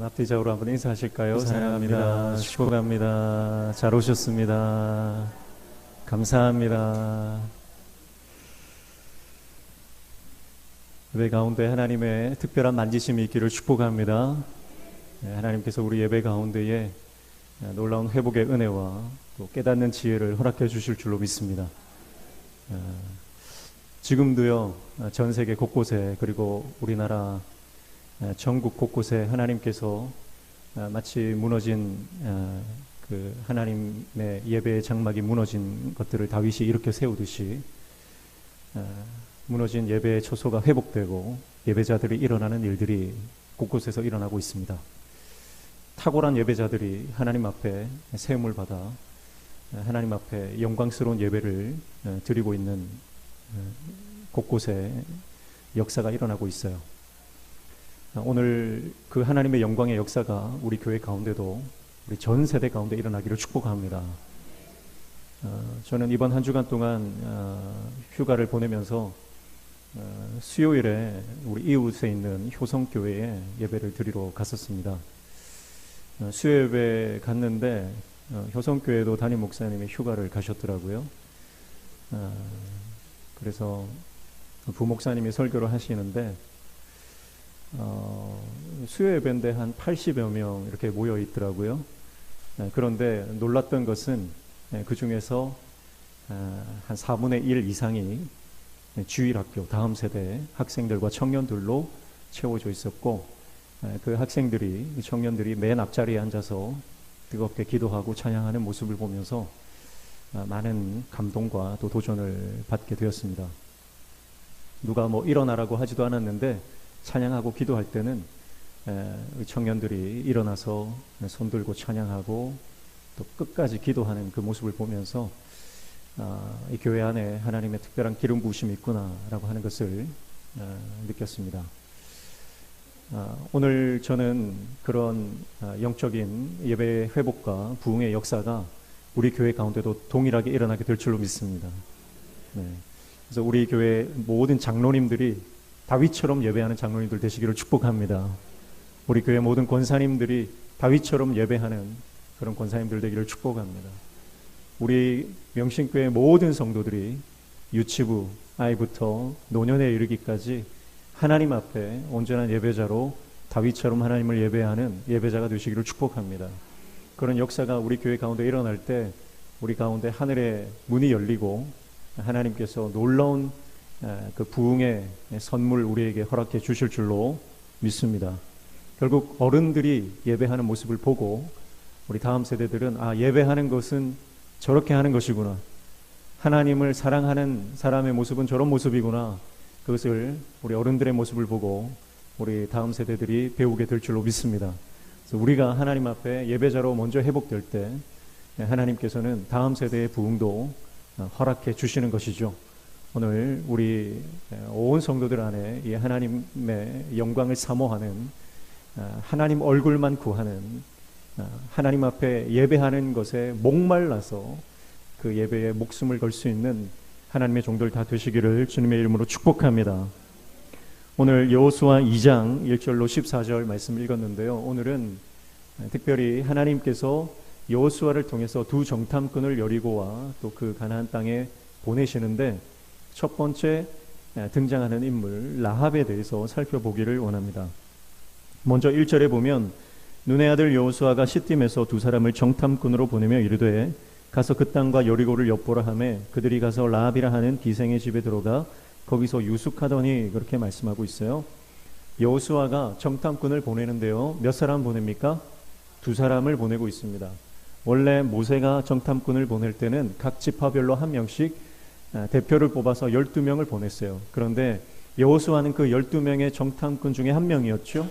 앞뒤적으로 한번 인사하실까요? 사랑합니다. 축복합니다. 잘 오셨습니다. 감사합니다. 예배 가운데 하나님의 특별한 만지심이 있기를 축복합니다. 하나님께서 우리 예배 가운데에 놀라운 회복의 은혜와 또 깨닫는 지혜를 허락해 주실 줄로 믿습니다. 지금도요, 전 세계 곳곳에, 그리고 우리나라 전국 곳곳에 하나님께서 마치 무너진 그 하나님의 예배의 장막이 무너진 것들을 다윗이 일으켜 세우듯이 무너진 예배의 처소가 회복되고 예배자들이 일어나는 일들이 곳곳에서 일어나고 있습니다. 탁월한 예배자들이 하나님 앞에 세움을 받아 하나님 앞에 영광스러운 예배를 드리고 있는 곳곳에 역사가 일어나고 있어요. 오늘 그 하나님의 영광의 역사가 우리 교회 가운데도 우리 전 세대 가운데 일어나기를 축복합니다. 저는 이번 한 주간 동안 휴가를 보내면서 수요일에 우리 이웃에 있는 효성교회에 예배를 드리러 갔었습니다. 수요 예배 갔는데 효성교회도 담임 목사님이 휴가를 가셨더라고요. 그래서 부목사님이 설교를 하시는데 수요 예배인데 한 80여 명 이렇게 모여 있더라고요. 그런데 놀랐던 것은 그 중에서 한 4분의 1 이상이 주일학교 다음 세대 학생들과 청년들로 채워져 있었고, 그 학생들이, 청년들이 맨 앞자리에 앉아서 뜨겁게 기도하고 찬양하는 모습을 보면서 많은 감동과 또 도전을 받게 되었습니다. 누가 뭐 일어나라고 하지도 않았는데 찬양하고 기도할 때는 청년들이 일어나서 손들고 찬양하고 또 끝까지 기도하는 그 모습을 보면서 이 교회 안에 하나님의 특별한 기름 부으심이 있구나라고 하는 것을 느꼈습니다. 오늘 저는 그런 영적인 예배의 회복과 부흥의 역사가 우리 교회 가운데도 동일하게 일어나게 될 줄로 믿습니다. 그래서 우리 교회 모든 장로님들이 다윗처럼 예배하는 장로님들 되시기를 축복합니다. 우리 교회 모든 권사님들이 다윗처럼 예배하는 그런 권사님들 되기를 축복합니다. 우리 명신교회 모든 성도들이 유치부 아이부터 노년에 이르기까지 하나님 앞에 온전한 예배자로 다윗처럼 하나님을 예배하는 예배자가 되시기를 축복합니다. 그런 역사가 우리 교회 가운데 일어날 때 우리 가운데 하늘의 문이 열리고 하나님께서 놀라운 그 부흥의 선물 우리에게 허락해 주실 줄로 믿습니다. 결국 어른들이 예배하는 모습을 보고 우리 다음 세대들은 예배하는 것은 저렇게 하는 것이구나, 하나님을 사랑하는 사람의 모습은 저런 모습이구나, 그것을 우리 어른들의 모습을 보고 우리 다음 세대들이 배우게 될 줄로 믿습니다. 그래서 우리가 하나님 앞에 예배자로 먼저 회복될 때 하나님께서는 다음 세대의 부흥도 허락해 주시는 것이죠. 오늘 우리 온 성도들 안에 이 하나님의 영광을 사모하는, 하나님 얼굴만 구하는, 하나님 앞에 예배하는 것에 목말라서 그 예배에 목숨을 걸 수 있는 하나님의 종들 다 되시기를 주님의 이름으로 축복합니다. 오늘 여호수아 2장 1절로 14절 말씀 읽었는데요. 오늘은 특별히 하나님께서 여호수아를 통해서 두 정탐꾼을 여리고와 또 그 가나안 땅에 보내시는데 첫 번째 등장하는 인물 라합에 대해서 살펴보기를 원합니다. 먼저 1절에 보면 눈의 아들 여호수아가 시딤에서 두 사람을 정탐꾼으로 보내며 이르되 가서 그 땅과 여리고를 엿보라 하매 그들이 가서 라합이라 하는 기생의 집에 들어가 거기서 유숙하더니, 그렇게 말씀하고 있어요. 여호수아가 정탐꾼을 보내는데요, 몇 사람 보냅니까? 두 사람을 보내고 있습니다. 원래 모세가 정탐꾼을 보낼 때는 각 지파별로 한 명씩 대표를 뽑아서 12명을 보냈어요. 그런데 여호수아는 그 12명의 정탐꾼 중에 한 명이었죠.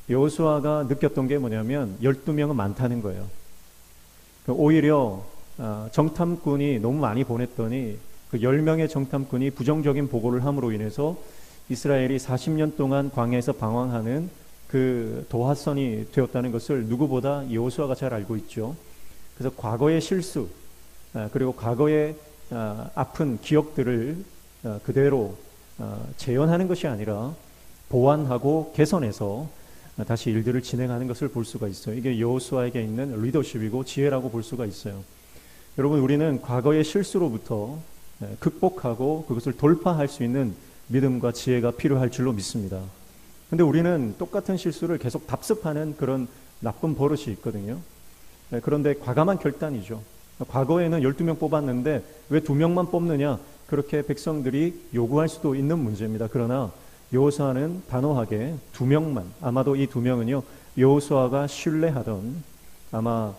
여호수아가 느꼈던 게 뭐냐면 12명은 많다는 거예요. 오히려 정탐꾼이 너무 많이 보냈더니 그 10명의 정탐꾼이 부정적인 보고를 함으로 인해서 이스라엘이 40년 동안 광야에서 방황하는 그 도화선이 되었다는 것을 누구보다 여호수아가 잘 알고 있죠. 그래서 과거의 실수 그리고 과거의 아픈 기억들을 그대로 재현하는 것이 아니라 보완하고 개선해서 다시 일들을 진행하는 것을 볼 수가 있어요. 이게 여호수아에게 있는 리더십이고 지혜라고 볼 수가 있어요. 여러분, 우리는 과거의 실수로부터 극복하고 그것을 돌파할 수 있는 믿음과 지혜가 필요할 줄로 믿습니다. 근데 우리는 똑같은 실수를 계속 답습하는 그런 나쁜 버릇이 있거든요. 그런데 과감한 결단이죠. 과거에는 12명 뽑았는데 왜 2명만 뽑느냐, 그렇게 백성들이 요구할 수도 있는 문제입니다. 그러나 여호수아는 단호하게 2명만, 아마도 이 2명은요 여호수아가 신뢰하던 아마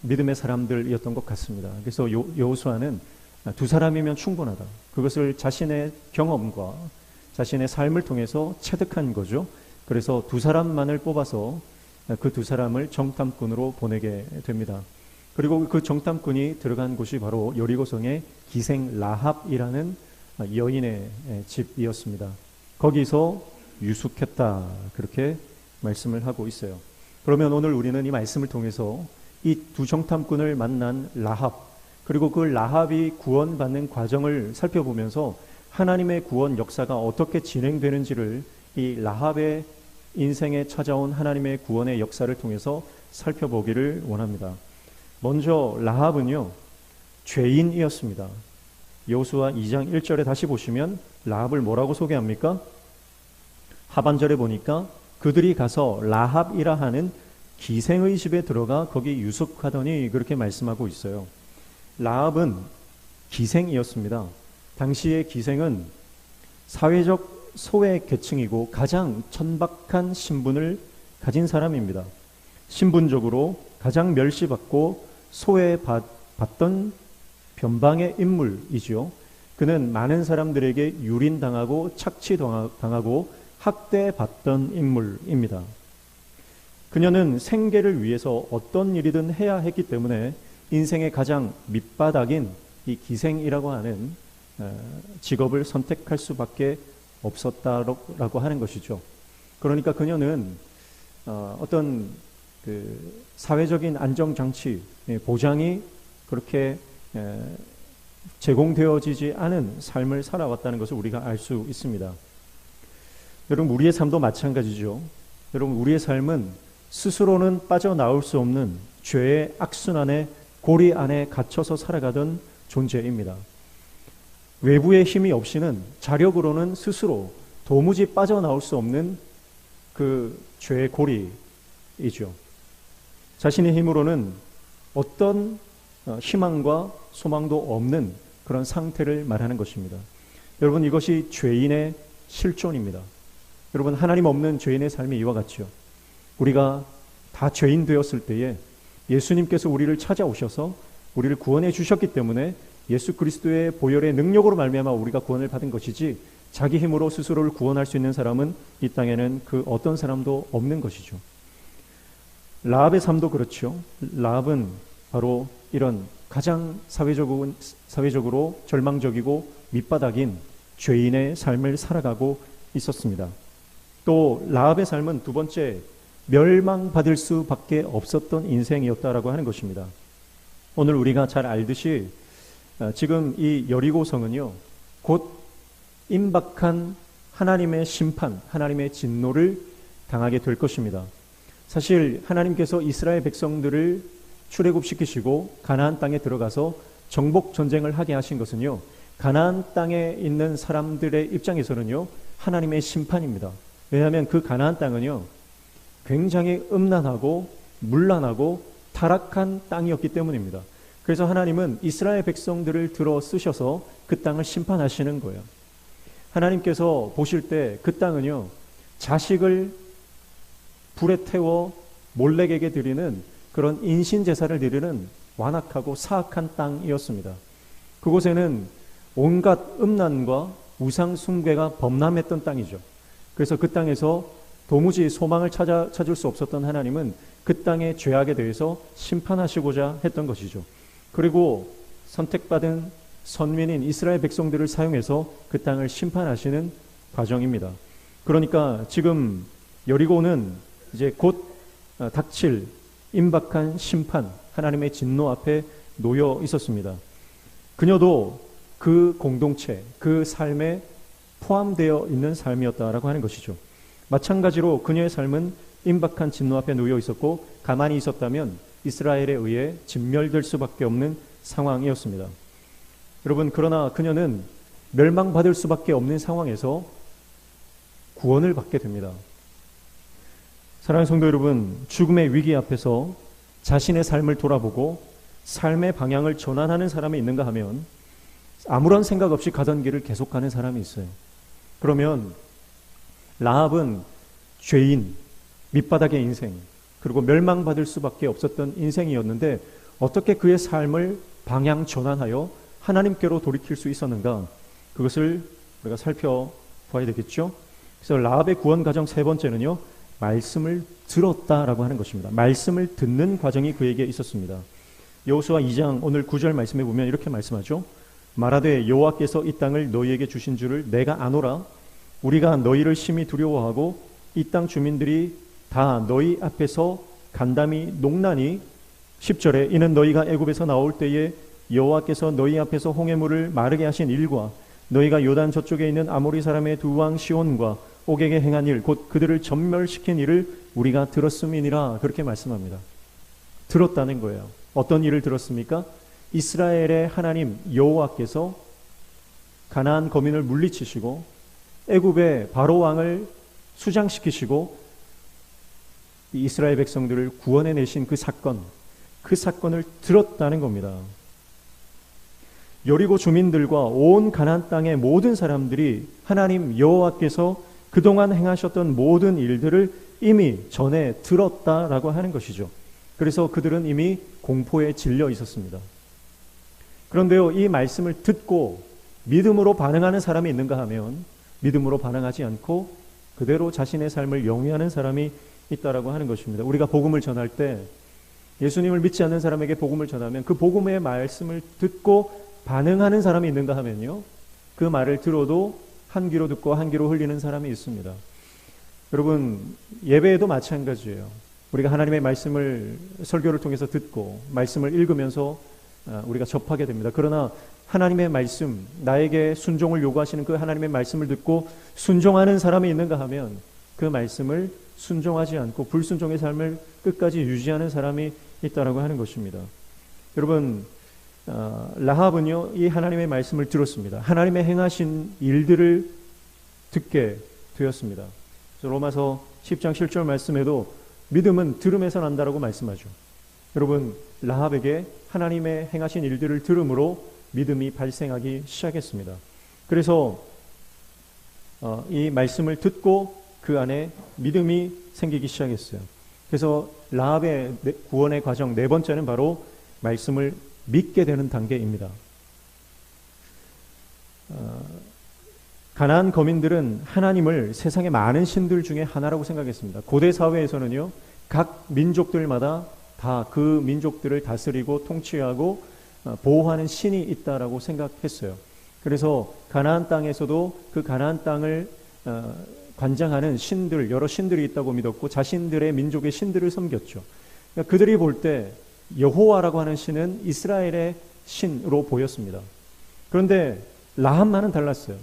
믿음의 사람들이었던 것 같습니다. 그래서 여호수아는 2사람이면 충분하다, 그것을 자신의 경험과 자신의 삶을 통해서 체득한 거죠. 그래서 2사람만을 뽑아서 그 2사람을 정탐꾼으로 보내게 됩니다. 그리고 그 정탐꾼이 들어간 곳이 바로 여리고성의 기생 라합이라는 여인의 집이었습니다. 거기서 유숙했다, 그렇게 말씀을 하고 있어요. 그러면 오늘 우리는 이 말씀을 통해서 이 2 정탐꾼을 만난 라합, 그리고 그 라합이 구원받는 과정을 살펴보면서 하나님의 구원 역사가 어떻게 진행되는지를 이 라합의 인생에 찾아온 하나님의 구원의 역사를 통해서 살펴보기를 원합니다. 먼저 라합은요 죄인이었습니다. 여호수아 2장 1절에 다시 보시면 라합을 뭐라고 소개합니까? 하반절에 보니까 그들이 가서 라합이라 하는 기생의 집에 들어가 거기 유숙하더니, 그렇게 말씀하고 있어요. 라합은 기생이었습니다. 당시의 기생은 사회적 소외 계층이고 가장 천박한 신분을 가진 사람입니다. 신분적으로 가장 멸시받고 소외받던 변방의 인물이지요. 그는 많은 사람들에게 유린당하고 착취당하고 학대받던 인물입니다. 그녀는 생계를 위해서 어떤 일이든 해야 했기 때문에 인생의 가장 밑바닥인 이 기생이라고 하는 직업을 선택할 수밖에 없었다라고 하는 것이죠. 그러니까 그녀는 어떤 그 사회적인 안정장치, 보장이 그렇게 제공되어지지 않은 삶을 살아왔다는 것을 우리가 알 수 있습니다. 여러분, 우리의 삶도 마찬가지죠. 여러분, 우리의 삶은 스스로는 빠져나올 수 없는 죄의 악순환의 고리 안에 갇혀서 살아가던 존재입니다. 외부의 힘이 없이는 자력으로는 스스로 도무지 빠져나올 수 없는 그 죄의 고리이죠. 자신의 힘으로는 어떤 희망과 소망도 없는 그런 상태를 말하는 것입니다. 여러분, 이것이 죄인의 실존입니다. 여러분, 하나님 없는 죄인의 삶이 이와 같죠. 우리가 다 죄인 되었을 때에 예수님께서 우리를 찾아오셔서 우리를 구원해 주셨기 때문에 예수 그리스도의 보혈의 능력으로 말미암아 우리가 구원을 받은 것이지, 자기 힘으로 스스로를 구원할 수 있는 사람은 이 땅에는 그 어떤 사람도 없는 것이죠. 라합의 삶도 그렇죠. 라합은 바로 이런 가장 사회적으로 절망적이고 밑바닥인 죄인의 삶을 살아가고 있었습니다. 또 라합의 삶은 두 번째, 멸망받을 수밖에 없었던 인생이었다라고 하는 것입니다. 오늘 우리가 잘 알듯이 지금 이 여리고성은요 곧 임박한 하나님의 심판, 하나님의 진노를 당하게 될 것입니다. 사실 하나님께서 이스라엘 백성들을 출애굽시키시고 가나안 땅에 들어가서 정복 전쟁을 하게 하신 것은요, 가나안 땅에 있는 사람들의 입장에서는요 하나님의 심판입니다. 왜냐하면 그 가나안 땅은요 굉장히 음란하고 문란하고 타락한 땅이었기 때문입니다. 그래서 하나님은 이스라엘 백성들을 들어 쓰셔서 그 땅을 심판하시는 거예요. 하나님께서 보실 때 그 땅은요 자식을 불에 태워 몰렉에게 드리는 그런 인신제사를 드리는 완악하고 사악한 땅이었습니다. 그곳에는 온갖 음란과 우상 숭배가 범람했던 땅이죠. 그래서 그 땅에서 도무지 소망을 찾을 수 없었던 하나님은 그 땅의 죄악에 대해서 심판하시고자 했던 것이죠. 그리고 선택받은 선민인 이스라엘 백성들을 사용해서 그 땅을 심판하시는 과정입니다. 그러니까 지금 여리고는 이제 곧 닥칠 임박한 심판, 하나님의 진노 앞에 놓여 있었습니다. 그녀도 그 공동체, 그 삶에 포함되어 있는 삶이었다라고 하는 것이죠. 마찬가지로 그녀의 삶은 임박한 진노 앞에 놓여 있었고 가만히 있었다면 이스라엘에 의해 진멸될 수밖에 없는 상황이었습니다. 여러분, 그러나 그녀는 멸망받을 수밖에 없는 상황에서 구원을 받게 됩니다. 사랑하는 성도 여러분, 죽음의 위기 앞에서 자신의 삶을 돌아보고 삶의 방향을 전환하는 사람이 있는가 하면 아무런 생각 없이 가던 길을 계속 가는 사람이 있어요. 그러면 라합은 죄인, 밑바닥의 인생, 그리고 멸망받을 수밖에 없었던 인생이었는데 어떻게 그의 삶을 방향 전환하여 하나님께로 돌이킬 수 있었는가? 그것을 우리가 살펴봐야 되겠죠. 그래서 라합의 구원 과정 세 번째는요, 말씀을 들었다라고 하는 것입니다. 말씀을 듣는 과정이 그에게 있었습니다. 여호수아 2장 오늘 9절 말씀에 보면 이렇게 말씀하죠. 말하되 여호와께서 이 땅을 너희에게 주신 줄을 내가 아노라. 우리가 너희를 심히 두려워하고 이 땅 주민들이 다 너희 앞에서 간담이 녹나니 10절에 이는 너희가 애굽에서 나올 때에 여호와께서 너희 앞에서 홍해물을 마르게 하신 일과 너희가 요단 저쪽에 있는 아모리 사람의 두 왕 시온과 옥에게 행한 일 곧 그들을 전멸시킨 일을 우리가 들었음이니라. 그렇게 말씀합니다. 들었다는 거예요. 어떤 일을 들었습니까? 이스라엘의 하나님 여호와께서 가나안 거민을 물리치시고 애굽의 바로 왕을 수장시키시고 이스라엘 백성들을 구원해 내신 그 사건을 들었다는 겁니다. 여리고 주민들과 온 가나안 땅의 모든 사람들이 하나님 여호와께서 그동안 행하셨던 모든 일들을 이미 전에 들었다라고 하는 것이죠. 그래서 그들은 이미 공포에 질려 있었습니다. 그런데요, 이 말씀을 듣고 믿음으로 반응하는 사람이 있는가 하면 믿음으로 반응하지 않고 그대로 자신의 삶을 영위하는 사람이 있다라고 하는 것입니다. 우리가 복음을 전할 때 예수님을 믿지 않는 사람에게 복음을 전하면 그 복음의 말씀을 듣고 반응하는 사람이 있는가 하면요, 그 말을 들어도 한 귀로 듣고 한 귀로 흘리는 사람이 있습니다. 여러분, 예배에도 마찬가지예요. 우리가 하나님의 말씀을 설교를 통해서 듣고 말씀을 읽으면서 우리가 접하게 됩니다. 그러나 하나님의 말씀, 나에게 순종을 요구하시는 그 하나님의 말씀을 듣고 순종하는 사람이 있는가 하면 그 말씀을 순종하지 않고 불순종의 삶을 끝까지 유지하는 사람이 있다라고 하는 것입니다. 여러분, 라합은요, 이 하나님의 말씀을 들었습니다. 하나님의 행하신 일들을 듣게 되었습니다. 로마서 10장 7절 말씀에도 믿음은 들음에서 난다라고 말씀하죠. 여러분, 라합에게 하나님의 행하신 일들을 들음으로 믿음이 발생하기 시작했습니다. 그래서 이 말씀을 듣고 그 안에 믿음이 생기기 시작했어요. 그래서 라합의 구원의 과정 네 번째는 바로 말씀을 믿게 되는 단계입니다. 가나안 거민들은 하나님을 세상의 많은 신들 중에 하나라고 생각했습니다. 고대 사회에서는요, 각 민족들마다 다 그 민족들을 다스리고 통치하고 보호하는 신이 있다라고 생각했어요. 그래서 가나안 땅에서도 그 가나안 땅을 관장하는 신들, 여러 신들이 있다고 믿었고 자신들의 민족의 신들을 섬겼죠. 그러니까 그들이 볼 때 여호와라고 하는 신은 이스라엘의 신으로 보였습니다. 그런데 라합만은 달랐어요.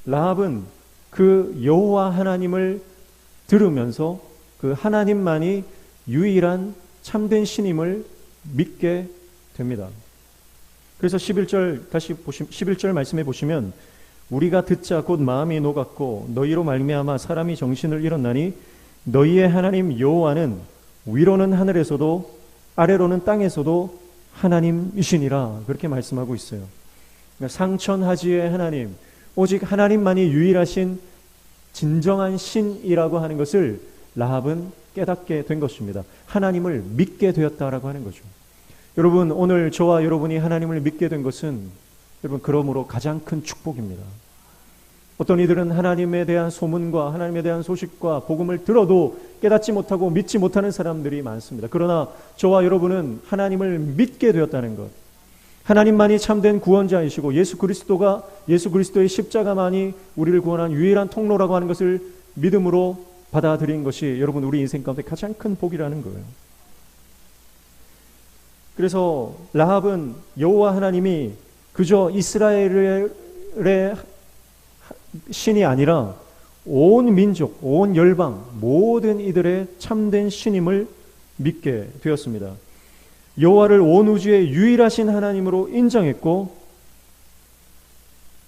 라합은 그 여호와 하나님을 들으면서 그 하나님만이 유일한 참된 신임을 믿게 됩니다. 그래서 11절 다시 11절 말씀해 보시면 우리가 듣자 곧 마음이 녹았고 너희로 말미암아 사람이 정신을 잃었나니 너희의 하나님 여호와는 위로는 하늘에서도 아래로는 땅에서도 하나님이시니라. 그렇게 말씀하고 있어요. 그러니까 상천하지의 하나님, 오직 하나님만이 유일하신 진정한 신이라고 하는 것을 라합은 깨닫게 된 것입니다. 하나님을 믿게 되었다라고 하는 거죠. 여러분, 오늘 저와 여러분이 하나님을 믿게 된 것은 여러분 그러므로 가장 큰 축복입니다. 어떤 이들은 하나님에 대한 소문과 하나님에 대한 소식과 복음을 들어도 깨닫지 못하고 믿지 못하는 사람들이 많습니다. 그러나 저와 여러분은 하나님을 믿게 되었다는 것, 하나님만이 참된 구원자이시고 예수 그리스도의 십자가만이 우리를 구원한 유일한 통로라고 하는 것을 믿음으로 받아들인 것이 여러분 우리 인생 가운데 가장 큰 복이라는 거예요. 그래서 라합은 여호와 하나님이 그저 이스라엘의 신이 아니라 온 민족, 온 열방, 모든 이들의 참된 신임을 믿게 되었습니다. 여호와를 온 우주의 유일하신 하나님으로 인정했고,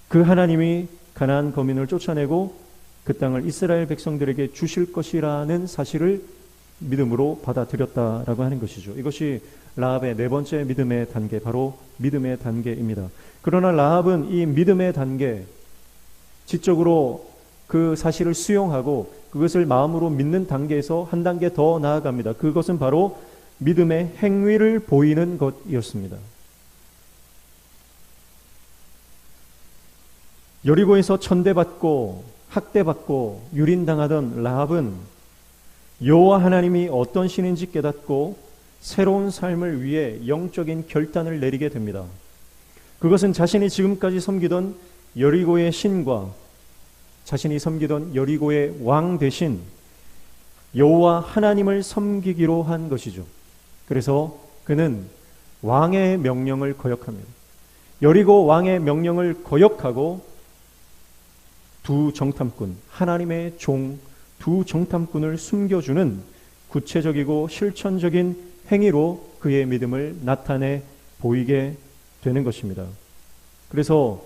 그 하나님이 가나안 거민을 쫓아내고 그 땅을 이스라엘 백성들에게 주실 것이라는 사실을 믿음으로 받아들였다라고 하는 것이죠. 이것이 라합의 네 번째 믿음의 단계, 바로 믿음의 단계입니다. 그러나 라합은 이 믿음의 단계, 지적으로 그 사실을 수용하고 그것을 마음으로 믿는 단계에서 한 단계 더 나아갑니다. 그것은 바로 믿음의 행위를 보이는 것이었습니다. 여리고에서 천대받고 학대받고 유린당하던 라합은 여호와 하나님이 어떤 신인지 깨닫고 새로운 삶을 위해 영적인 결단을 내리게 됩니다. 그것은 자신이 지금까지 섬기던 여리고의 신과 자신이 섬기던 여리고의 왕 대신 여호와 하나님을 섬기기로 한 것이죠. 그래서 그는 왕의 명령을 거역합니다. 여리고 왕의 명령을 거역하고 두 정탐꾼, 하나님의 종 두 정탐꾼을 숨겨주는 구체적이고 실천적인 행위로 그의 믿음을 나타내 보이게 되는 것입니다. 그래서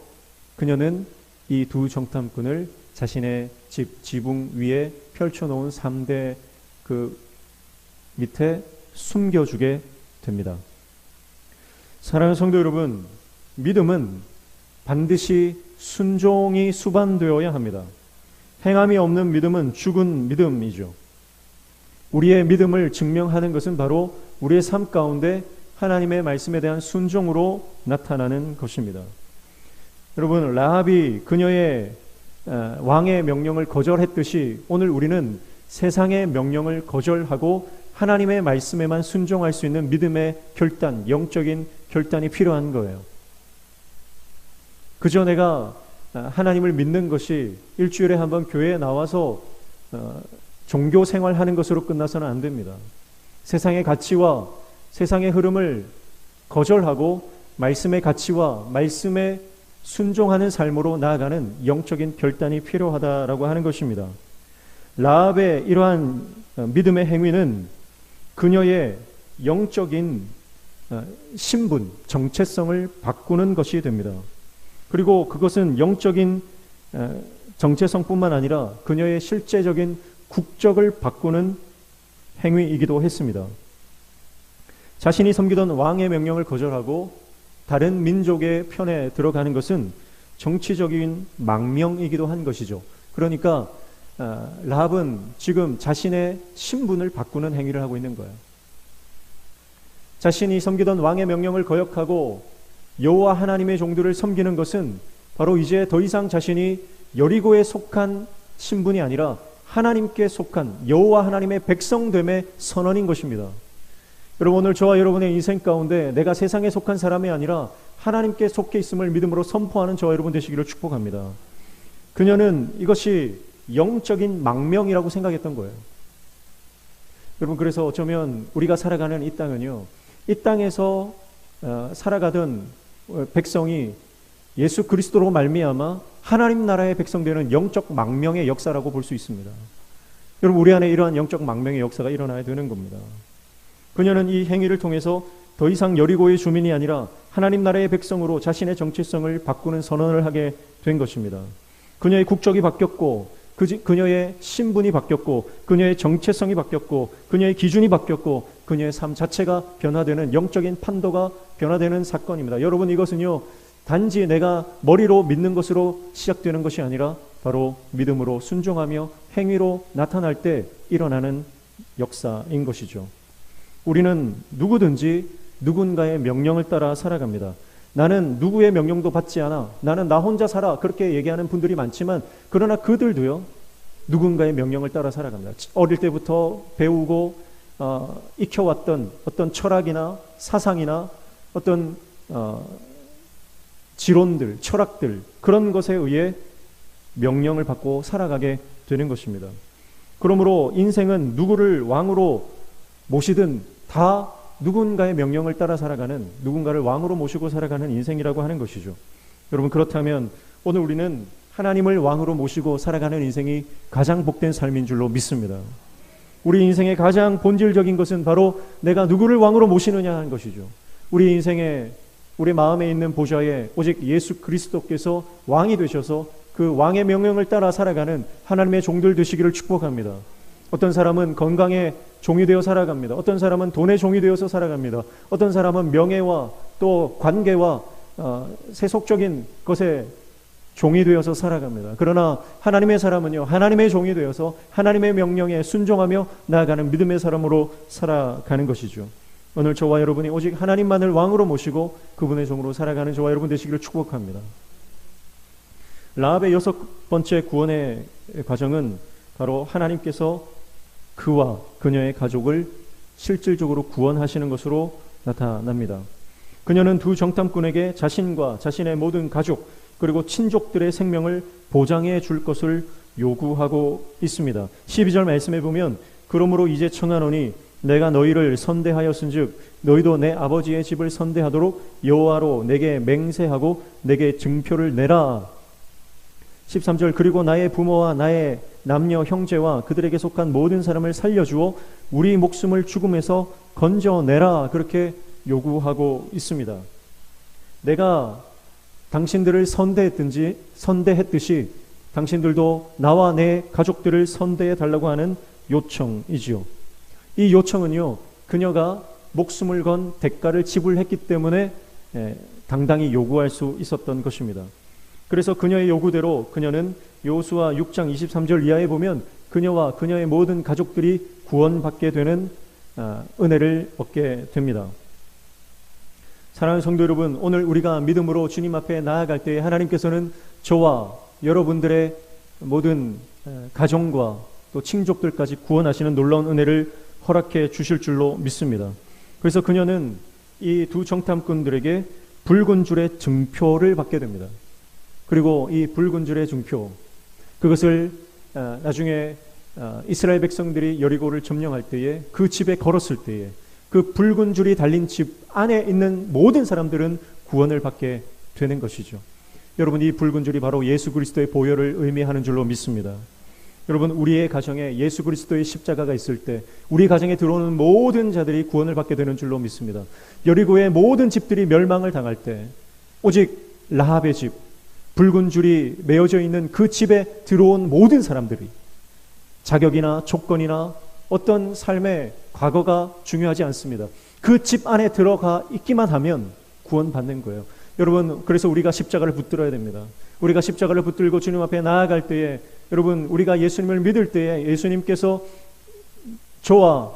그녀는 이 두 정탐꾼을 자신의 집 지붕 위에 펼쳐놓은 3대 그 밑에 숨겨주게 됩니다. 사랑하는 성도 여러분, 믿음은 반드시 순종이 수반되어야 합니다. 행함이 없는 믿음은 죽은 믿음이죠. 우리의 믿음을 증명하는 것은 바로 우리의 삶 가운데 하나님의 말씀에 대한 순종으로 나타나는 것입니다. 여러분, 라합이 그녀의 왕의 명령을 거절했듯이 오늘 우리는 세상의 명령을 거절하고 하나님의 말씀에만 순종할 수 있는 믿음의 결단, 영적인 결단이 필요한 거예요. 그저 내가 하나님을 믿는 것이 일주일에 한 번 교회에 나와서 종교 생활하는 것으로 끝나서는 안 됩니다. 세상의 가치와 세상의 흐름을 거절하고 말씀의 가치와 말씀에 순종하는 삶으로 나아가는 영적인 결단이 필요하다라고 하는 것입니다. 라합의 이러한 믿음의 행위는 그녀의 영적인 신분, 정체성을 바꾸는 것이 됩니다. 그리고 그것은 영적인 정체성뿐만 아니라 그녀의 실제적인 국적을 바꾸는 행위이기도 했습니다. 자신이 섬기던 왕의 명령을 거절하고 다른 민족의 편에 들어가는 것은 정치적인 망명이기도 한 것이죠. 그러니까 라합은 지금 자신의 신분을 바꾸는 행위를 하고 있는 거예요. 자신이 섬기던 왕의 명령을 거역하고 여호와 하나님의 종들을 섬기는 것은 바로 이제 더 이상 자신이 여리고에 속한 신분이 아니라 하나님께 속한 여호와 하나님의 백성됨의 선언인 것입니다. 여러분, 오늘 저와 여러분의 인생 가운데 내가 세상에 속한 사람이 아니라 하나님께 속해 있음을 믿음으로 선포하는 저와 여러분 되시기를 축복합니다. 그녀는 이것이 영적인 망명이라고 생각했던 거예요. 여러분, 그래서 어쩌면 우리가 살아가는 이 땅은요, 이 땅에서 살아가던 백성이 예수 그리스도로 말미암아 하나님 나라의 백성 되는 영적 망명의 역사라고 볼 수 있습니다. 여러분, 우리 안에 이러한 영적 망명의 역사가 일어나야 되는 겁니다. 그녀는 이 행위를 통해서 더 이상 여리고의 주민이 아니라 하나님 나라의 백성으로 자신의 정체성을 바꾸는 선언을 하게 된 것입니다. 그녀의 국적이 바뀌었고 그녀의 신분이 바뀌었고 그녀의 정체성이 바뀌었고 그녀의 기준이 바뀌었고 그녀의 삶 자체가 변화되는 영적인 판도가 변화되는 사건입니다. 여러분, 이것은요 단지 내가 머리로 믿는 것으로 시작되는 것이 아니라 바로 믿음으로 순종하며 행위로 나타날 때 일어나는 역사인 것이죠. 우리는 누구든지 누군가의 명령을 따라 살아갑니다. 나는 누구의 명령도 받지 않아. 나는 나 혼자 살아. 그렇게 얘기하는 분들이 많지만 그러나 그들도요 누군가의 명령을 따라 살아갑니다. 어릴 때부터 배우고 익혀왔던 어떤 철학이나 사상이나 어떤 지론들, 철학들 그런 것에 의해 명령을 받고 살아가게 되는 것입니다. 그러므로 인생은 누구를 왕으로 모시든 다 누군가의 명령을 따라 살아가는, 누군가를 왕으로 모시고 살아가는 인생이라고 하는 것이죠. 여러분, 그렇다면 오늘 우리는 하나님을 왕으로 모시고 살아가는 인생이 가장 복된 삶인 줄로 믿습니다. 우리 인생의 가장 본질적인 것은 바로 내가 누구를 왕으로 모시느냐 하는 것이죠. 우리 인생의 우리 마음에 있는 보좌에 오직 예수 그리스도께서 왕이 되셔서 그 왕의 명령을 따라 살아가는 하나님의 종들 되시기를 축복합니다. 어떤 사람은 건강의 종이 되어 살아갑니다. 어떤 사람은 돈의 종이 되어서 살아갑니다. 어떤 사람은 명예와 또 관계와 세속적인 것에 종이 되어서 살아갑니다. 그러나 하나님의 사람은요, 하나님의 종이 되어서 하나님의 명령에 순종하며 나아가는 믿음의 사람으로 살아가는 것이죠. 오늘 저와 여러분이 오직 하나님만을 왕으로 모시고 그분의 종으로 살아가는 저와 여러분 되시기를 축복합니다. 라합의 6번째 구원의 과정은 바로 하나님께서 그와 그녀의 가족을 실질적으로 구원하시는 것으로 나타납니다. 그녀는 두 정탐꾼에게 자신과 자신의 모든 가족 그리고 친족들의 생명을 보장해 줄 것을 요구하고 있습니다. 12절 말씀에 보면 그러므로 이제 청하노니 내가 너희를 선대하였은즉 너희도 내 아버지의 집을 선대하도록 여호와로 내게 맹세하고 내게 증표를 내라. 13절 그리고 나의 부모와 나의 남녀 형제와 그들에게 속한 모든 사람을 살려주어 우리 목숨을 죽음에서 건져내라. 그렇게 요구하고 있습니다. 내가 당신들을 선대했듯이 당신들도 나와 내 가족들을 선대해 달라고 하는 요청이지요. 이 요청은요, 그녀가 목숨을 건 대가를 지불했기 때문에 당당히 요구할 수 있었던 것입니다. 그래서 그녀의 요구대로 그녀는 여호수아 6장 23절 이하에 보면 그녀와 그녀의 모든 가족들이 구원받게 되는 은혜를 얻게 됩니다. 사랑하는 성도 여러분, 오늘 우리가 믿음으로 주님 앞에 나아갈 때에 하나님께서는 저와 여러분들의 모든 가정과 또 친족들까지 구원하시는 놀라운 은혜를 허락해 주실 줄로 믿습니다. 그래서 그녀는 이 두 정탐꾼들에게 붉은 줄의 증표를 받게 됩니다. 그리고 이 붉은 줄의 증표, 그것을 나중에 이스라엘 백성들이 여리고를 점령할 때에 그 집에 걸었을 때에 그 붉은 줄이 달린 집 안에 있는 모든 사람들은 구원을 받게 되는 것이죠. 여러분, 이 붉은 줄이 바로 예수 그리스도의 보혈을 의미하는 줄로 믿습니다. 여러분, 우리의 가정에 예수 그리스도의 십자가가 있을 때 우리 가정에 들어오는 모든 자들이 구원을 받게 되는 줄로 믿습니다. 여리고의 모든 집들이 멸망을 당할 때 오직 라합의 집, 붉은 줄이 메어져 있는 그 집에 들어온 모든 사람들이 자격이나 조건이나 어떤 삶의 과거가 중요하지 않습니다. 그 집 안에 들어가 있기만 하면 구원받는 거예요. 여러분, 그래서 우리가 십자가를 붙들어야 됩니다. 우리가 십자가를 붙들고 주님 앞에 나아갈 때에, 여러분, 우리가 예수님을 믿을 때에 예수님께서 저와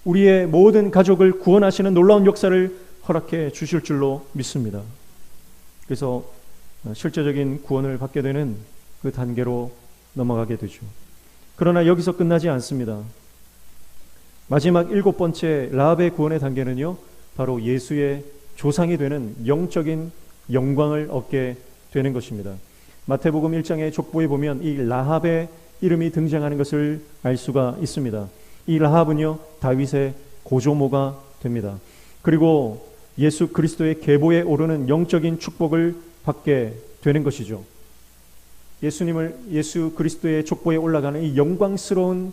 우리의 모든 가족을 구원하시는 놀라운 역사를 허락해 주실 줄로 믿습니다. 그래서 실제적인 구원을 받게 되는 그 단계로 넘어가게 되죠. 그러나 여기서 끝나지 않습니다. 마지막 7번째 라합의 구원의 단계는요, 바로 예수의 조상이 되는 영적인 영광을 얻게 되는 것입니다. 마태복음 1장의 족보에 보면 이 라합의 이름이 등장하는 것을 알 수가 있습니다. 이 라합은요, 다윗의 고조모가 됩니다. 그리고 예수 그리스도의 계보에 오르는 영적인 축복을 받게 되는 것이죠. 예수 그리스도의 족보에 올라가는 이 영광스러운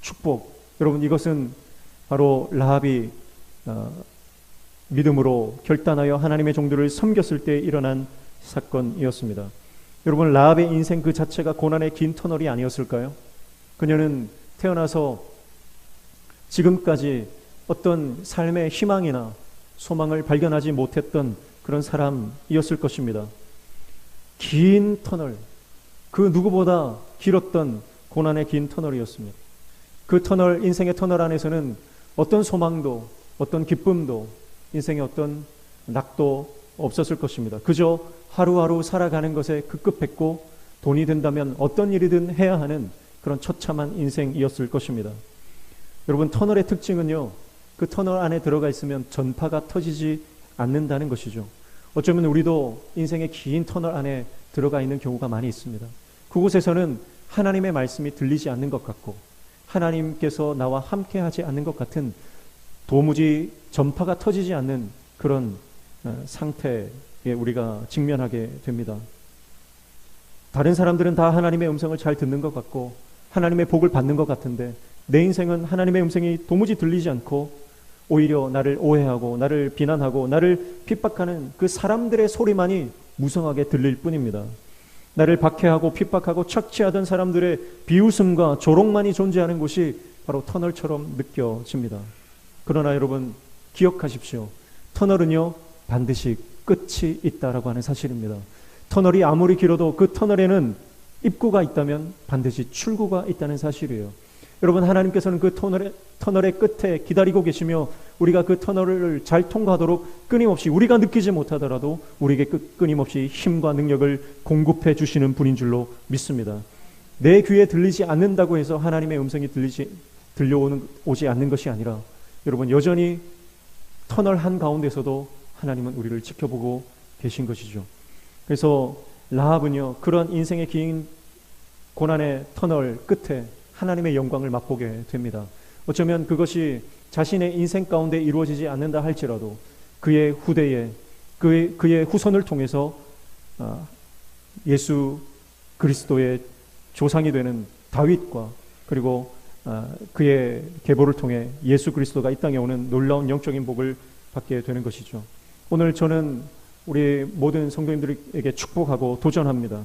축복, 여러분, 이것은 바로 라합이 믿음으로 결단하여 하나님의 종들을 섬겼을 때 일어난 사건이었습니다. 여러분, 라합의 인생 그 자체가 고난의 긴 터널이 아니었을까요? 그녀는 태어나서 지금까지 어떤 삶의 희망이나 소망을 발견하지 못했던 그런 사람이었을 것입니다. 긴 터널, 그 누구보다 길었던 고난의 긴 터널이었습니다. 그 터널, 인생의 터널 안에서는 어떤 소망도, 어떤 기쁨도, 인생의 어떤 낙도 없었을 것입니다. 그저 하루하루 살아가는 것에 급급했고 돈이 된다면 어떤 일이든 해야 하는 그런 처참한 인생이었을 것입니다. 여러분, 터널의 특징은요, 그 터널 안에 들어가 있으면 전파가 터지지 않는다는 것이죠. 어쩌면 우리도 인생의 긴 터널 안에 들어가 있는 경우가 많이 있습니다. 그곳에서는 하나님의 말씀이 들리지 않는 것 같고 하나님께서 나와 함께 하지 않는 것 같은 도무지 전파가 터지지 않는 그런 상태에 우리가 직면하게 됩니다. 다른 사람들은 다 하나님의 음성을 잘 듣는 것 같고 하나님의 복을 받는 것 같은데 내 인생은 하나님의 음성이 도무지 들리지 않고 오히려 나를 오해하고 나를 비난하고 나를 핍박하는 그 사람들의 소리만이 무성하게 들릴 뿐입니다. 나를 박해하고 핍박하고 착취하던 사람들의 비웃음과 조롱만이 존재하는 곳이 바로 터널처럼 느껴집니다. 그러나 여러분 기억하십시오. 터널은요 반드시 끝이 있다라고 하는 사실입니다. 터널이 아무리 길어도 그 터널에는 입구가 있다면 반드시 출구가 있다는 사실이에요. 여러분 하나님께서는 그 터널의 끝에 기다리고 계시며 우리가 그 터널을 잘 통과하도록 끊임없이 우리가 느끼지 못하더라도 우리에게 끊임없이 힘과 능력을 공급해 주시는 분인 줄로 믿습니다. 내 귀에 들리지 않는다고 해서 하나님의 음성이 들려오지 않는 것이 아니라 여러분 여전히 터널 한가운데서도 하나님은 우리를 지켜보고 계신 것이죠. 그래서 라합은요 그런 인생의 긴 고난의 터널 끝에 하나님의 영광을 맛보게 됩니다. 어쩌면 그것이 자신의 인생 가운데 이루어지지 않는다 할지라도 그의 후대에 그의 후손을 통해서 예수 그리스도의 조상이 되는 다윗과 그리고 그의 계보를 통해 예수 그리스도가 이 땅에 오는 놀라운 영적인 복을 받게 되는 것이죠. 오늘 저는 우리 모든 성도님들에게 축복하고 도전합니다.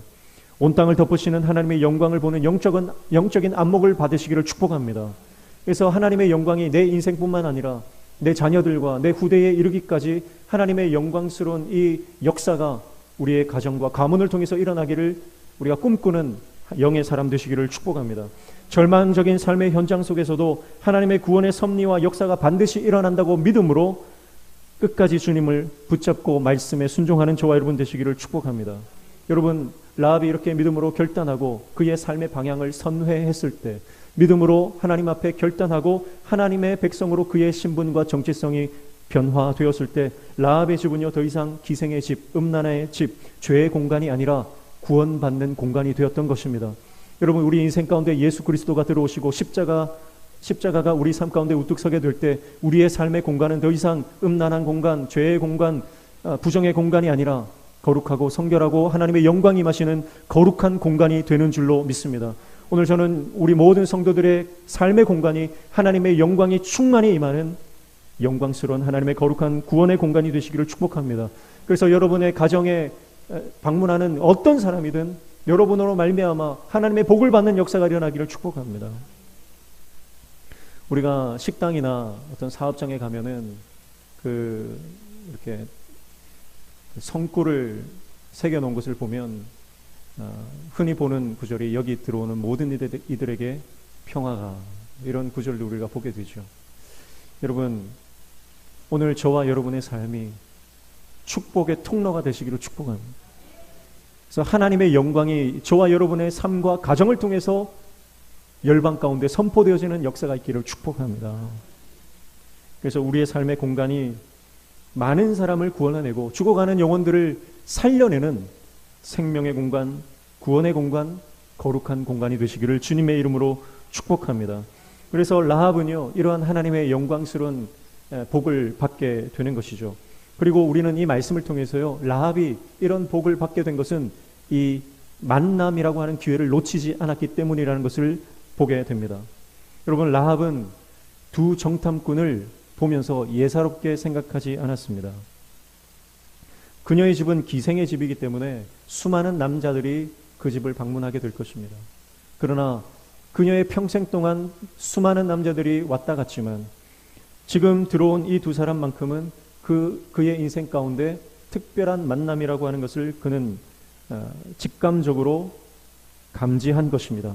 온 땅을 덮으시는 하나님의 영광을 보는 영적인 안목을 받으시기를 축복합니다. 그래서 하나님의 영광이 내 인생뿐만 아니라 내 자녀들과 내 후대에 이르기까지 하나님의 영광스러운 이 역사가 우리의 가정과 가문을 통해서 일어나기를 우리가 꿈꾸는 영의 사람 되시기를 축복합니다. 절망적인 삶의 현장 속에서도 하나님의 구원의 섭리와 역사가 반드시 일어난다고 믿음으로 끝까지 주님을 붙잡고 말씀에 순종하는 저와 여러분 되시기를 축복합니다. 여러분 라합이 이렇게 믿음으로 결단하고 그의 삶의 방향을 선회했을 때 믿음으로 하나님 앞에 결단하고 하나님의 백성으로 그의 신분과 정체성이 변화되었을 때 라합의 집은요 더 이상 기생의 집, 음란의 집, 죄의 공간이 아니라 구원받는 공간이 되었던 것입니다. 여러분 우리 인생 가운데 예수 그리스도가 들어오시고 십자가가 우리 삶 가운데 우뚝 서게 될 때 우리의 삶의 공간은 더 이상 음란한 공간, 죄의 공간, 부정의 공간이 아니라 거룩하고 성결하고 하나님의 영광이 임하시는 거룩한 공간이 되는 줄로 믿습니다. 오늘 저는 우리 모든 성도들의 삶의 공간이 하나님의 영광이 충만히 임하는 영광스러운 하나님의 거룩한 구원의 공간이 되시기를 축복합니다. 그래서 여러분의 가정에 방문하는 어떤 사람이든 여러분으로 말미암아 하나님의 복을 받는 역사가 일어나기를 축복합니다. 우리가 식당이나 어떤 사업장에 가면은 이렇게 성구를 새겨놓은 것을 보면 흔히 보는 구절이 여기 들어오는 모든 이들에게 평화가 이런 구절도 우리가 보게 되죠. 여러분 오늘 저와 여러분의 삶이 축복의 통로가 되시기를 축복합니다. 그래서 하나님의 영광이 저와 여러분의 삶과 가정을 통해서 열방 가운데 선포되어지는 역사가 있기를 축복합니다. 그래서 우리의 삶의 공간이 많은 사람을 구원해내고 죽어가는 영혼들을 살려내는 생명의 공간, 구원의 공간, 거룩한 공간이 되시기를 주님의 이름으로 축복합니다. 그래서 라합은요 이러한 하나님의 영광스러운 복을 받게 되는 것이죠. 그리고 우리는 이 말씀을 통해서요 라합이 이런 복을 받게 된 것은 이 만남이라고 하는 기회를 놓치지 않았기 때문이라는 것을 보게 됩니다. 여러분 라합은 두 정탐꾼을 보면서 예사롭게 생각하지 않았습니다. 그녀의 집은 기생의 집이기 때문에 수많은 남자들이 그 집을 방문하게 될 것입니다. 그러나 그녀의 평생 동안 수많은 남자들이 왔다 갔지만 지금 들어온 이 두 사람만큼은 그의 인생 가운데 특별한 만남이라고 하는 것을 그는 직감적으로 감지한 것입니다.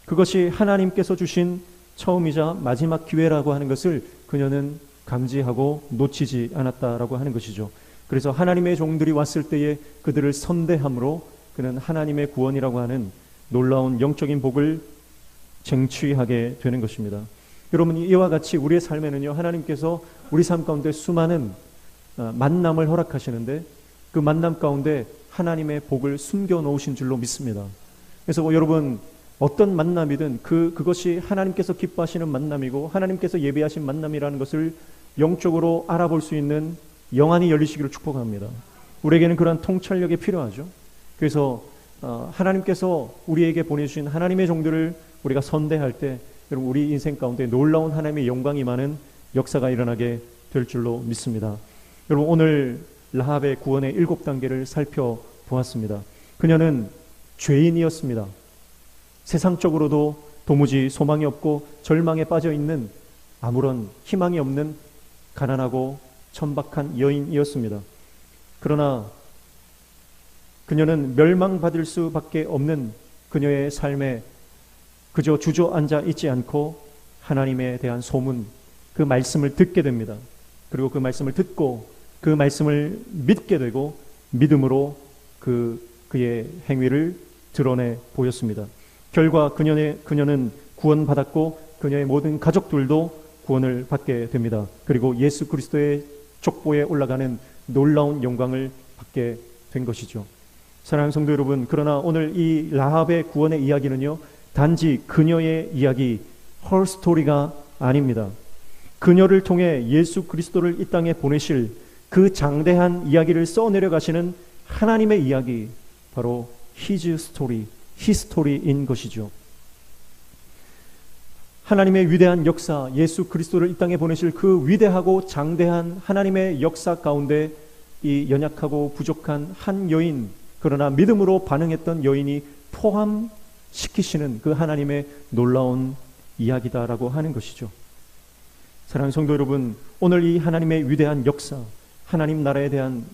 그것이 하나님께서 주신 처음이자 마지막 기회라고 하는 것을 그녀는 감지하고 놓치지 않았다라고 하는 것이죠. 그래서 하나님의 종들이 왔을 때에 그들을 선대함으로 그는 하나님의 구원이라고 하는 놀라운 영적인 복을 쟁취하게 되는 것입니다. 여러분 이와 같이 우리의 삶에는요 하나님께서 우리 삶 가운데 수많은 만남을 허락하시는데 그 만남 가운데 하나님의 복을 숨겨 놓으신 줄로 믿습니다. 그래서 여러분 어떤 만남이든 그것이 하나님께서 기뻐하시는 만남이고 하나님께서 예배하신 만남이라는 것을 영적으로 알아볼 수 있는 영안이 열리시기를 축복합니다. 우리에게는 그러한 통찰력이 필요하죠. 그래서 하나님께서 우리에게 보내주신 하나님의 종들을 우리가 선대할 때 여러분 우리 인생 가운데 놀라운 하나님의 영광이 임하는 역사가 일어나게 될 줄로 믿습니다. 여러분 오늘 라합의 구원의 7단계를 살펴보았습니다. 그녀는 죄인이었습니다. 세상적으로도 도무지 소망이 없고 절망에 빠져 있는 아무런 희망이 없는 가난하고 천박한 여인이었습니다. 그러나 그녀는 멸망받을 수밖에 없는 그녀의 삶에 그저 주저앉아 있지 않고 하나님에 대한 소문, 그 말씀을 듣게 됩니다. 그리고 그 말씀을 듣고 그 말씀을 믿게 되고 믿음으로 그의 행위를 드러내 보였습니다. 결과 그녀는 구원받았고 그녀의 모든 가족들도 구원을 받게 됩니다. 그리고 예수 그리스도의 족보에 올라가는 놀라운 영광을 받게 된 것이죠. 사랑하는 성도 여러분, 그러나 오늘 이 라합의 구원의 이야기는요, 단지 그녀의 이야기, her 스토리가 아닙니다. 그녀를 통해 예수 그리스도를 이 땅에 보내실 그 장대한 이야기를 써내려 가시는 하나님의 이야기, 바로 his story, 히스토리인 것이죠. 하나님의 위대한 역사, 예수 그리스도를 이 땅에 보내실 그 위대하고 장대한 하나님의 역사 가운데 이 연약하고 부족한 한 여인, 그러나 믿음으로 반응했던 여인이 포함시키시는 그 하나님의 놀라운 이야기다라고 하는 것이죠. 사랑하는 성도 여러분, 오늘 이 하나님의 위대한 역사, 하나님 나라에 대한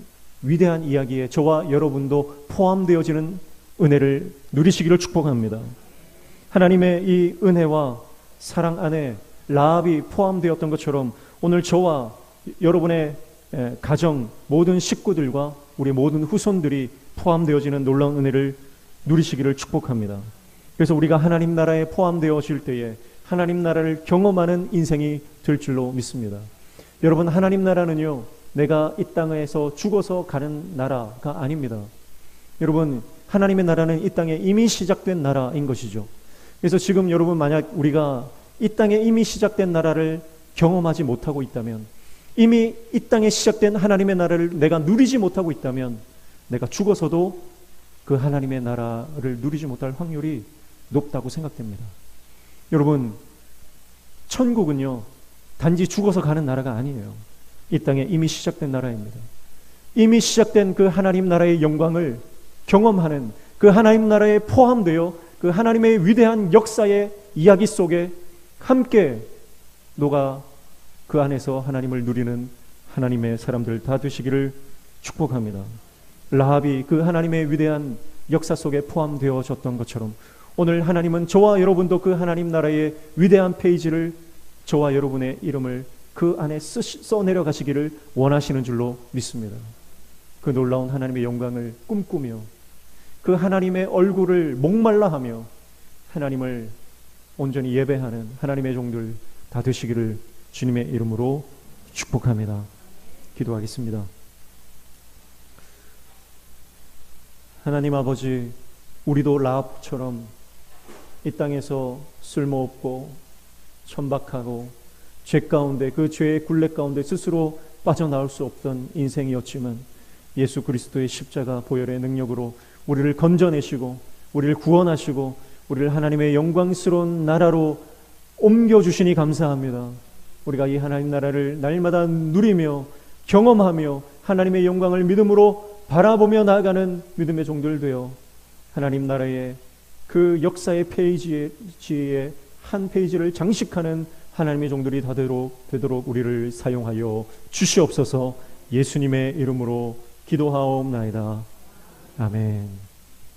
위대한 이야기에 저와 여러분도 포함되어지는 은혜를 누리시기를 축복합니다. 하나님의 이 은혜와 사랑 안에 라합이 포함되었던 것처럼 오늘 저와 여러분의 가정 모든 식구들과 우리 모든 후손들이 포함되어지는 놀라운 은혜를 누리시기를 축복합니다. 그래서 우리가 하나님 나라에 포함되어질 때에 하나님 나라를 경험하는 인생이 될 줄로 믿습니다. 여러분, 하나님 나라는요, 내가 이 땅에서 죽어서 가는 나라가 아닙니다. 여러분, 하나님의 나라는 이 땅에 이미 시작된 나라인 것이죠. 그래서 지금 여러분, 만약 우리가 이 땅에 이미 시작된 나라를 경험하지 못하고 있다면, 이미 이 땅에 시작된 하나님의 나라를 내가 누리지 못하고 있다면, 내가 죽어서도 그 하나님의 나라를 누리지 못할 확률이 높다고 생각됩니다. 여러분, 천국은요, 단지 죽어서 가는 나라가 아니에요. 이 땅에 이미 시작된 나라입니다. 이미 시작된 그 하나님 나라의 영광을 경험하는, 그 하나님 나라에 포함되어 그 하나님의 위대한 역사의 이야기 속에 함께 녹아 그 안에서 하나님을 누리는 하나님의 사람들 다 되시기를 축복합니다. 라합이 그 하나님의 위대한 역사 속에 포함되어졌던 것처럼 오늘 하나님은 저와 여러분도 그 하나님 나라의 위대한 페이지를, 저와 여러분의 이름을 그 안에 써내려 가시기를 원하시는 줄로 믿습니다. 그 놀라운 하나님의 영광을 꿈꾸며 그 하나님의 얼굴을 목말라 하며 하나님을 온전히 예배하는 하나님의 종들 다 되시기를 주님의 이름으로 축복합니다. 기도하겠습니다. 하나님 아버지, 우리도 라합처럼 이 땅에서 쓸모없고 천박하고 죄 가운데, 그 죄의 굴레 가운데 스스로 빠져나올 수 없던 인생이었지만 예수 그리스도의 십자가 보혈의 능력으로 우리를 건져내시고 우리를 구원하시고 우리를 하나님의 영광스러운 나라로 옮겨주시니 감사합니다. 우리가 이 하나님 나라를 날마다 누리며 경험하며 하나님의 영광을 믿음으로 바라보며 나아가는 믿음의 종들 되어 하나님 나라의 그 역사의 페이지에 한 페이지를 장식하는 하나님의 종들이 되도록 우리를 사용하여 주시옵소서. 예수님의 이름으로 기도하옵나이다. 아멘.